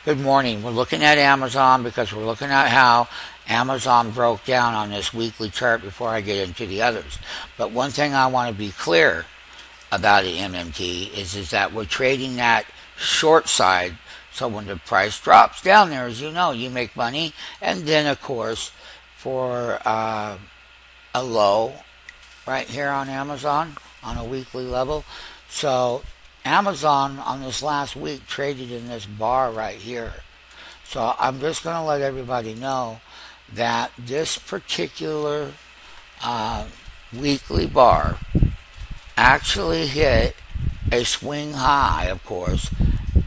Good morning. We're looking at Amazon because we're looking at how Amazon broke down on this weekly chart before I get into the others. But one thing I want to be clear about the MMT is that we're trading that short side. So when the price drops down there, as you know, you make money. And then, of course, for a low right here on Amazon on a weekly level. So Amazon on this last week traded in this bar right here. So I'm just going to let everybody know that this particular weekly bar actually hit a swing high, of course,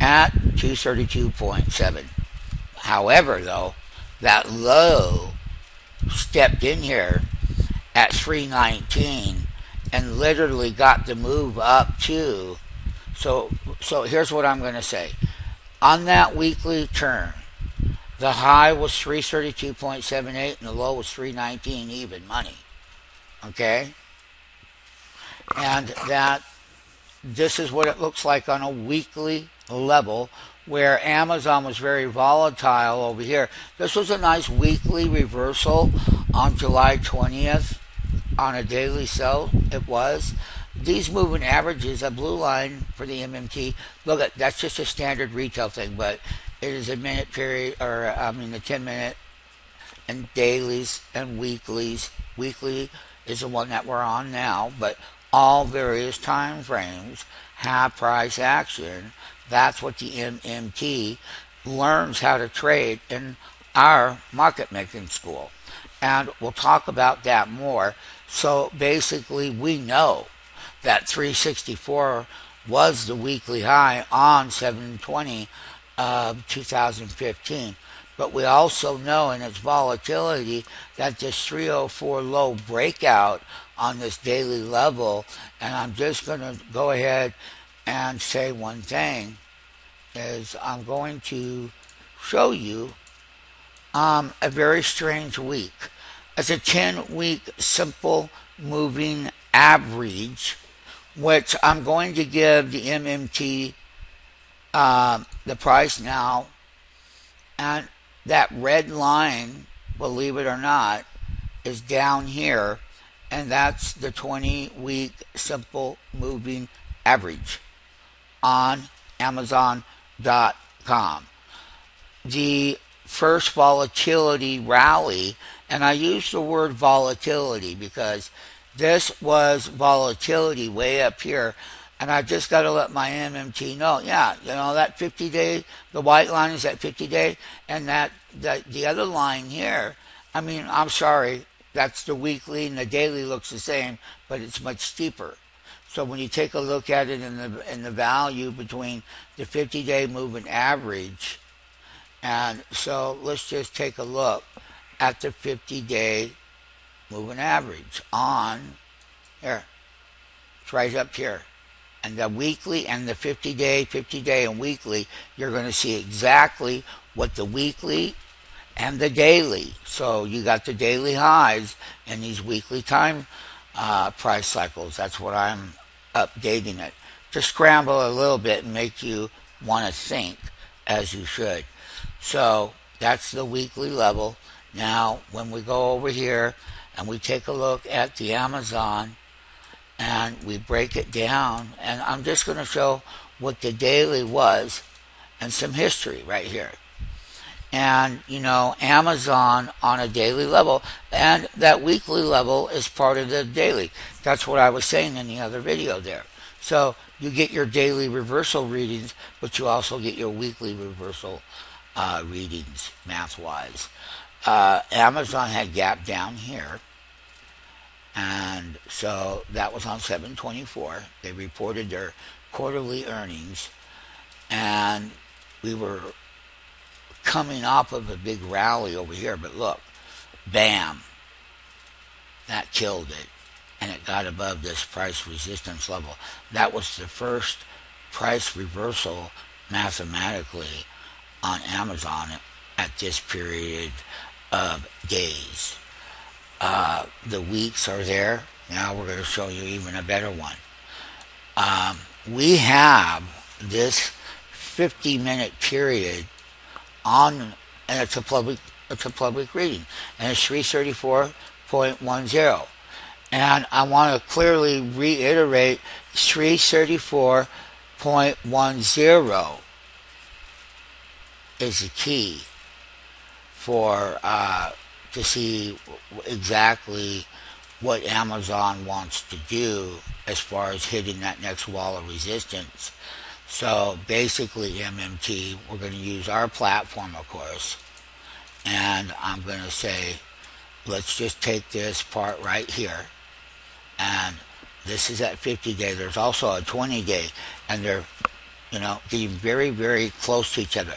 at 232.7. However, though, that low stepped in here at 319 and literally got the move up to. So here's what I'm going to say. On that weekly turn, the high was 332.78 and the low was 319 even money. Okay? And that this is what it looks like on a weekly level, where Amazon was very volatile over here. This was a nice weekly reversal on July 20th on a daily sell. It was. These moving averages, a blue line for the MMT, look at that's just a standard retail thing, but it is a minute period, or the 10-minute and dailies and weeklies. Weekly is the one that we're on now, but all various time frames have price action. That's what the MMT learns how to trade in our market making school. And we'll talk about that more. So basically, we know that 364 was the weekly high on 7/20 of 2015. But we also know in its volatility that this 304 low breakout on this daily level, and I'm just going to go ahead and say one thing, is I'm going to show you a very strange week. It's a 10-week simple moving average, which I'm going to give the MMT the price now, and that red line, believe it or not, is down here, and that's the 20-week simple moving average on Amazon.com. The first volatility rally, and I use the word volatility because this was volatility way up here, and I just got to let my MMT know, yeah, that 50-day, the white line is that 50-day, and that the other line here, I'm sorry, that's the weekly, and the daily looks the same, but it's much steeper. So when you take a look at it in the value between the 50-day moving average, and so let's just take a look at the 50-day moving average on here. It's right up here. And the weekly and the 50-day and weekly, you're going to see exactly what the weekly and the daily. So you got the daily highs and these weekly time price cycles. That's what I'm updating it to scramble a little bit and make you want to think as you should. So that's the weekly level. Now, when we go over here and we take a look at the Amazon and we break it down, and I'm just going to show what the daily was and some history right here. And, Amazon on a daily level, and that weekly level is part of the daily. That's what I was saying in the other video there. So you get your daily reversal readings, but you also get your weekly reversal readings, math-wise. Amazon had gap down here, and so that was on 7/24. They reported their quarterly earnings, and we were coming off of a big rally over here, but look, bam, that killed it, and it got above this price resistance level. That was the first price reversal mathematically on Amazon at this period of days. The weeks are there. Now we're going to show you even a better one. We have this 50-minute period on, and it's a public reading, and it's 334.10. And I want to clearly reiterate 334.10 is the key for to see exactly what Amazon wants to do as far as hitting that next wall of resistance. So basically, MMT, we're going to use our platform, of course, and I'm going to say, let's just take this part right here, and this is at 50-day. There's also a 20-day, and they're, getting very, very close to each other.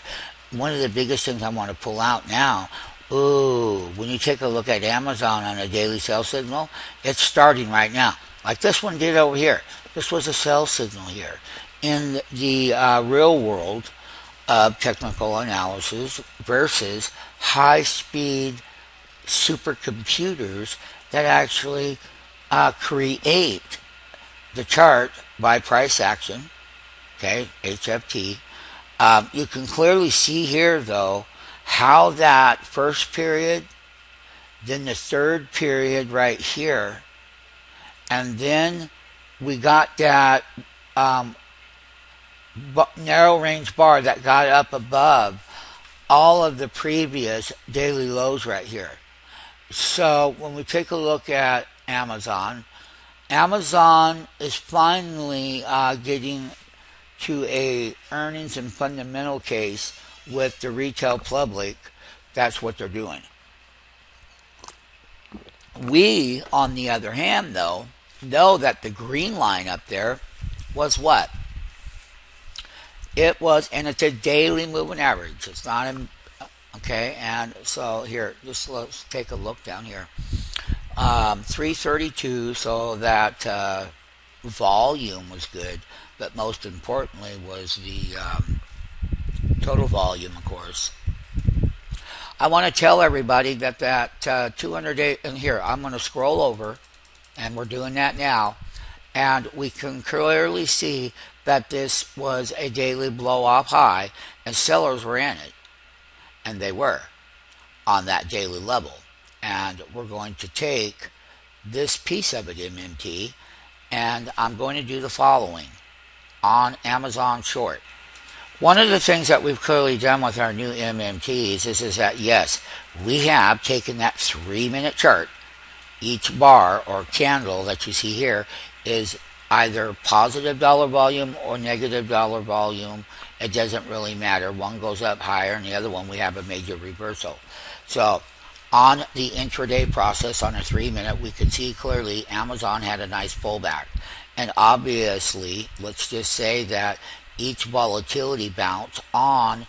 One of the biggest things I want to pull out now, when you take a look at Amazon on a daily sell signal, it's starting right now. Like this one did over here. This was a sell signal here. In the real world of technical analysis versus high-speed supercomputers that actually create the chart by price action, okay, HFT. You can clearly see here, though, how that first period, then the third period right here, and then we got that narrow range bar that got up above all of the previous daily lows right here. So when we take a look at Amazon is finally getting to a earnings and fundamental case with the retail public. That's what they're doing. We, on the other hand, though, know that the green line up there was what? It was, and it's a daily moving average. It's not okay, and so here, just let's take a look down here. 332, so that volume was good, but most importantly was the total volume, of course. I want to tell everybody that 200-day, and here, I'm going to scroll over, and we're doing that now, and we can clearly see that this was a daily blow-off high, and sellers were in it, and they were on that daily level. And we're going to take this piece of it, MMT, and I'm going to do the following on Amazon Short. One of the things that we've clearly done with our new MMTs is that, yes, we have taken that 3-minute chart. Each bar or candle that you see here is either positive dollar volume or negative dollar volume. It doesn't really matter. One goes up higher and the other one we have a major reversal. So on the intraday process on a 3-minute, we can see clearly Amazon had a nice pullback. And obviously, let's just say that each volatility bounce on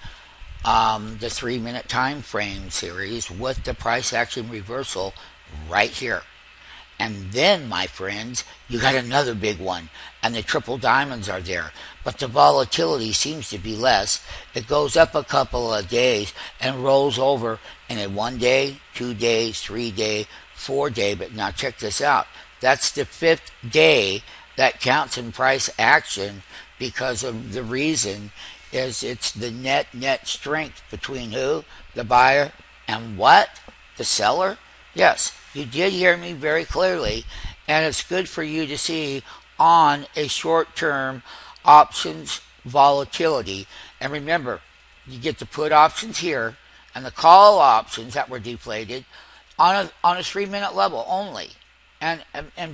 the 3-minute time frame series with the price action reversal right here. And then, my friends, you got another big one, and the triple diamonds are there. But the volatility seems to be less. It goes up a couple of days and rolls over in a 1-day, 2-day, 3-day, 4-day. But now check this out. That's the 5th day that counts in price action, because of the reason is it's the net strength between who? The buyer and what? The seller? Yes, you did hear me very clearly, and it's good for you to see on a short-term options volatility. And remember, you get the put options here and the call options that were deflated on a 3-minute level only, and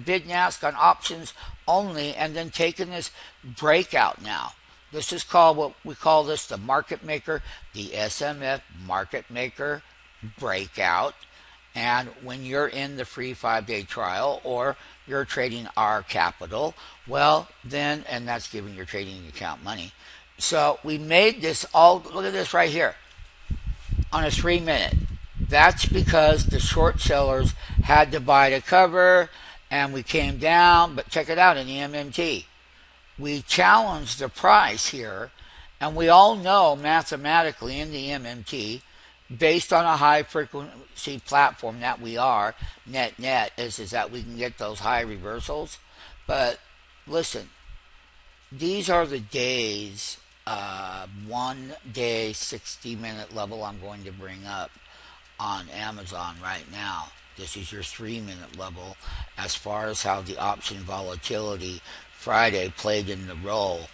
bid and ask on options only, and then taking this breakout now. This is called, what we call this, the market maker, the SMF market maker breakout. And when you're in the free 5-day trial or you're trading our capital, well, then, and that's giving your trading account money. So we made this all, look at this right here, on a 3-minute. That's because the short sellers had to buy to cover, and we came down, but check it out in the MMT. We challenged the price here, and we all know mathematically in the MMT, based on a high frequency platform that we are, net is that we can get those high reversals. But listen, these are the days 1 day 60-minute level I'm going to bring up on Amazon right now. This is your 3-minute level as far as how the option volatility Friday played in the role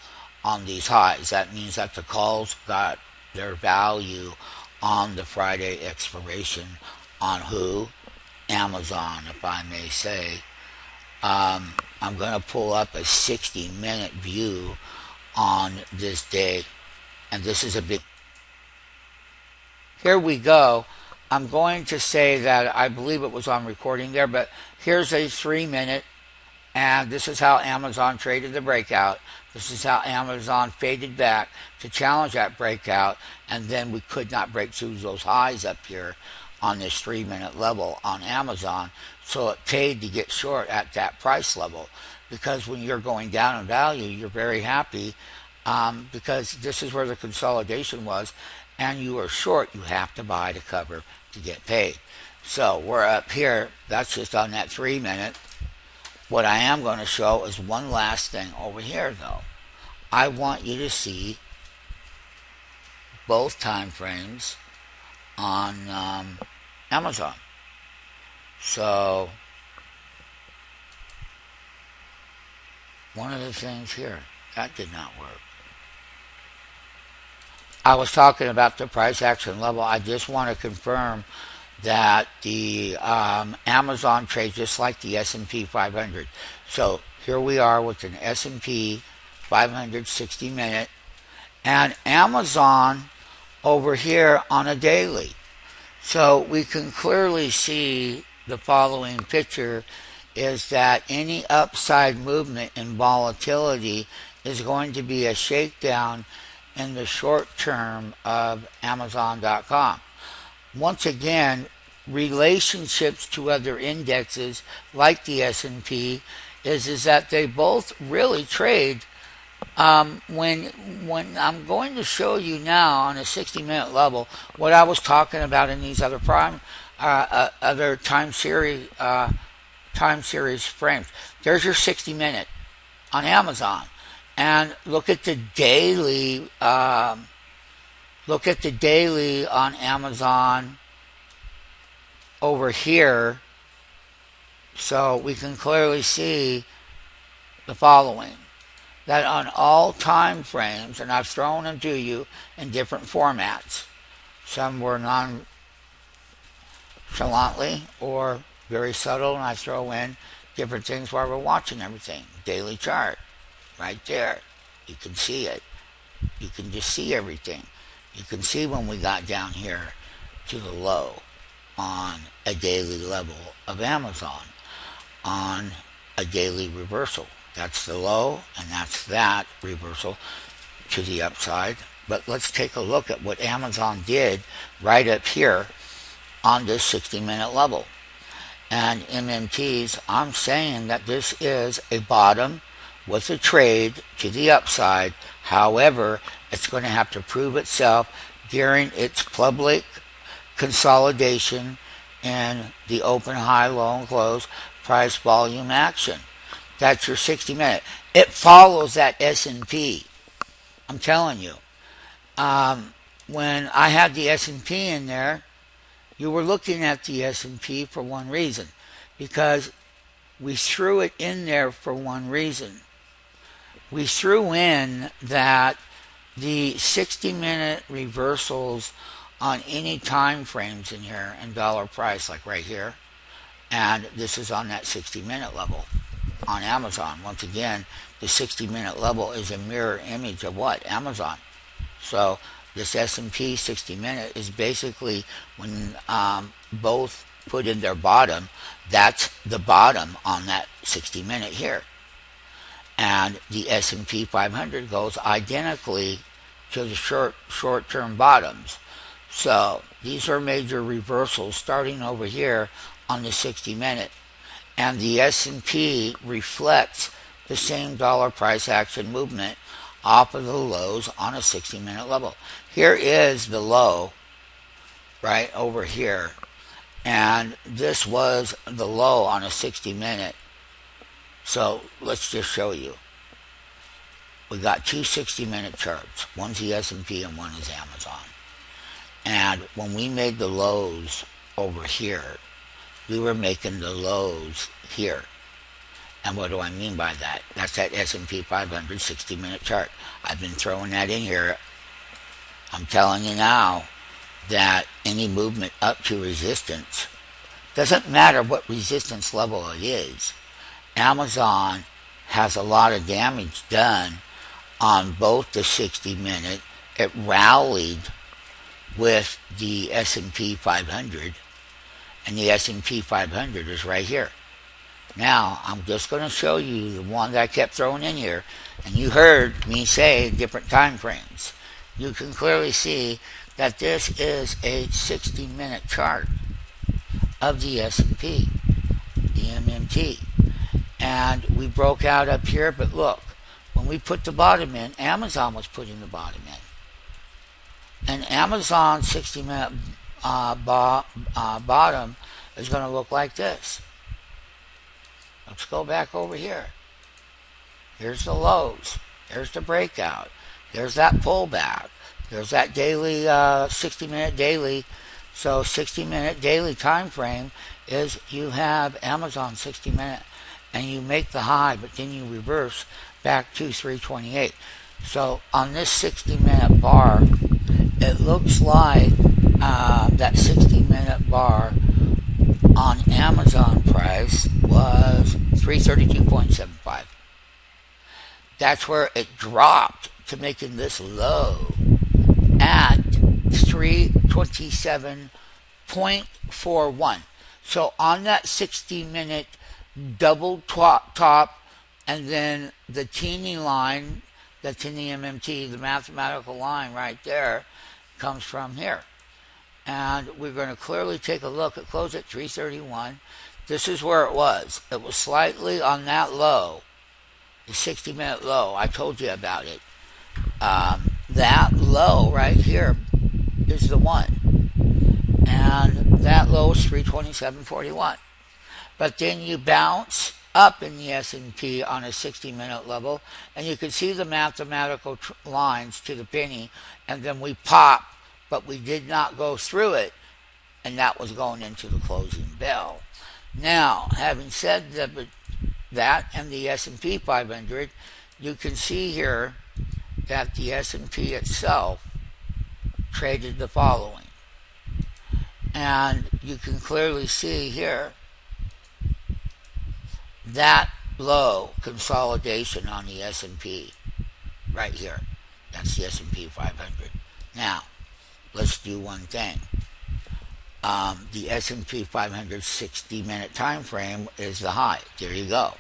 on these highs. That means that the calls got their value on the Friday expiration on who? Amazon, if I may say. I'm going to pull up a 60-minute view on this day, and this is a big. Here we go. I'm going to say that I believe it was on recording there, but here's a 3-minute, and this is how Amazon traded the breakout. This is how Amazon faded back to challenge that breakout, and then we could not break through those highs up here on this 3-minute level on Amazon. So it paid to get short at that price level, because when you're going down in value, you're very happy because this is where the consolidation was, and you are short, you have to buy to cover to get paid. So we're up here. That's just on that 3-minute. What I am going to show is one last thing over here, though. I want you to see both time frames on Amazon. So one of the things here, that did not work. I was talking about the price action level. I just want to confirm that the Amazon trades just like the S&P 500. So here we are with an S&P 500 60-minute, and Amazon over here on a daily. So we can clearly see the following picture is that any upside movement in volatility is going to be a shakedown in the short term of Amazon.com. Once again, relationships to other indexes like the S&P is that they both really trade. When I'm going to show you now on a 60-minute level what I was talking about in these other other time series frames. There's your 60-minute on Amazon, and look at the daily. Look at the daily on Amazon over here. So we can clearly see the following. That on all time frames, and I've thrown them to you in different formats. Some were nonchalantly or very subtle, and I throw in different things while we're watching everything. Daily chart, right there. You can see it. You can just see everything. You can see when we got down here to the low on a daily level of Amazon on a daily reversal. That's the low, and that's that reversal to the upside. But let's take a look at what Amazon did right up here on this 60-minute level. And MMTs, I'm saying that this is a bottom with a trade to the upside. However, it's going to have to prove itself during its public consolidation and the open, high, low, and close price volume action. That's your 60-minute. It follows that S&P. I'm telling you. When I had the S&P in there, you were looking at the S&P for one reason, because we threw it in there for one reason. We threw in that the 60-minute reversals on any time frames in here and dollar price, like right here, and this is on that 60-minute level on Amazon. Once again, the 60-minute level is a mirror image of what? Amazon. So this S&P 60-minute is basically when both put in their bottom, that's the bottom on that 60-minute here. And the S&P 500 goes identically to the short-term bottoms. So these are major reversals starting over here on the 60-minute. And the S&P reflects the same dollar price action movement off of the lows on a 60-minute level. Here is the low right over here. And this was the low on a 60-minute. So let's just show you. we got two 60-minute charts. One's the S&P and one is Amazon. And when we made the lows over here, we were making the lows here. And what do I mean by that? That's that S&P 500 60-minute chart. I've been throwing that in here. I'm telling you now that any movement up to resistance, doesn't matter what resistance level it is, Amazon has a lot of damage done on both the 60-minute. It rallied with the S&P 500, and the S&P 500 is right here. Now, I'm just going to show you the one that I kept throwing in here, and you heard me say different time frames. You can clearly see that this is a 60-minute chart of the S&P, the MMT. And we broke out up here, but look, when we put the bottom in, Amazon was putting the bottom in. And Amazon's 60-minute bottom is going to look like this. Let's go back over here. Here's the lows. Here's the breakout. There's that pullback. There's that daily 60-minute daily. So 60-minute daily time frame is you have Amazon 60-minute and you make the high, but then you reverse back to 328. So on this 60-minute bar, it looks like that 60-minute bar on Amazon price was 332.75. That's where it dropped to making this low at 327.41. So on that 60-minute double top and then the teeny line that's in the MMT, the mathematical line right there, comes from here. And we're going to clearly take a look at close at 331. This is where it was. It was slightly on that low, the 60-minute low. I told you about it. That low right here is the one. And that low is 327.41. But then you bounce up in the S&P on a 60-minute level, and you can see the mathematical lines to the penny, and then we pop, but we did not go through it, and that was going into the closing bell. Now, having said that and the S&P 500, you can see here that the S&P itself traded the following. And you can clearly see here that low consolidation on the S&P right here. That's the S&P 500. Now, let's do one thing. The S&P 500 60-minute time frame is the high. There you go.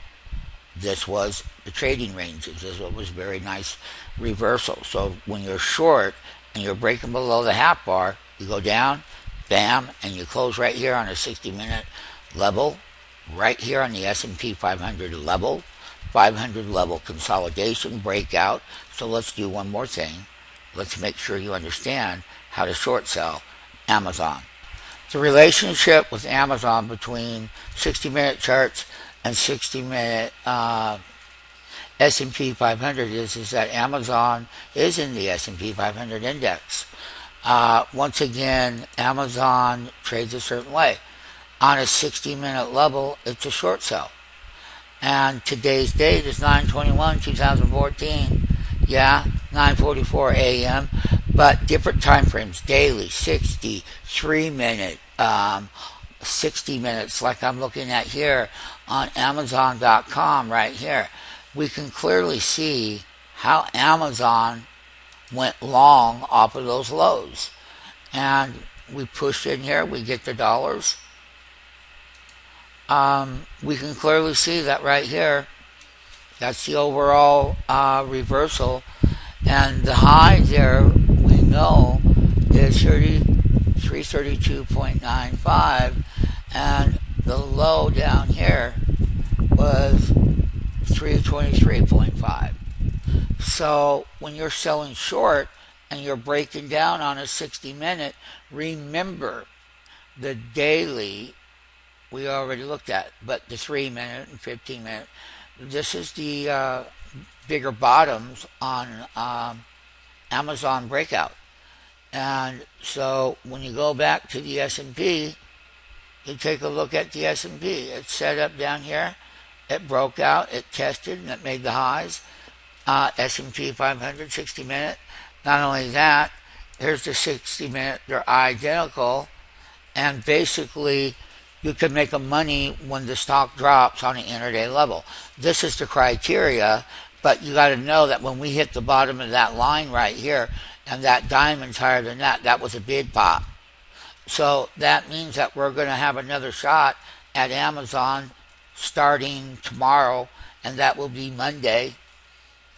This was the trading ranges. This was very nice reversal. So when you're short and you're breaking below the half bar, you go down, bam, and you close right here on a 60-minute level, right here on the S&P 500 level, 500 level consolidation breakout. So let's do one more thing. Let's make sure you understand how to short sell Amazon. The relationship with Amazon between 60-minute charts and 60-minute S&P 500 is that Amazon is in the S&P 500 index. Once again, Amazon trades a certain way. On a 60-minute level, it's a short sell. And today's date is 9/21/2014. Yeah, 9:44 a.m. But different time frames, daily, 60, 3-minute, 60 minutes, like I'm looking at here on Amazon.com right here. We can clearly see how Amazon went long off of those lows. And we push in here, we get the dollars. We can clearly see that right here. That's the overall reversal. And the high there, we know, is 332.95. And the low down here was 323.5. So when you're selling short and you're breaking down on a 60-minute, remember the daily we already looked at, but the 3-minute and 15-minute, this is the bigger bottoms on Amazon breakout. And so when you go back to the S&P, you take a look at the S&P. It's set up down here. It broke out, it tested, and it made the highs. S&P 500 60-minute. Not only that, here's the 60-minute. They're identical, and basically you can make a money when the stock drops on an intraday level. This is the criteria, but you got to know that when we hit the bottom of that line right here, and that diamond's higher than that, that was a bid pop. So that means that we're going to have another shot at Amazon starting tomorrow, and that will be Monday.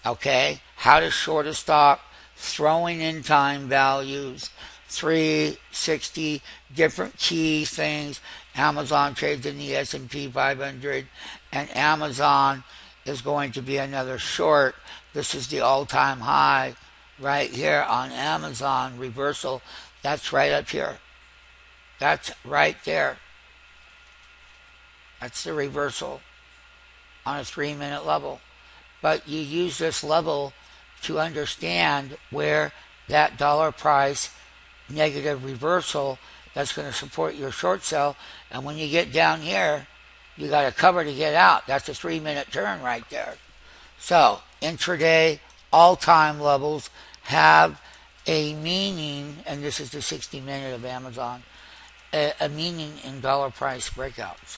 Okay? How to short a stock, throwing in time values, 360 different key things. Amazon trades in the S&P 500, and Amazon is going to be another short. This is the all-time high right here on Amazon reversal. That's right up here. That's right there. That's the reversal on a 3-minute level. But you use this level to understand where that dollar price negative reversal that's going to support your short sell. And when you get down here, you got to cover to get out. That's a 3-minute turn right there. So intraday all-time levels have a meaning, and this is the 60-minute of Amazon, a meaning in dollar price breakouts.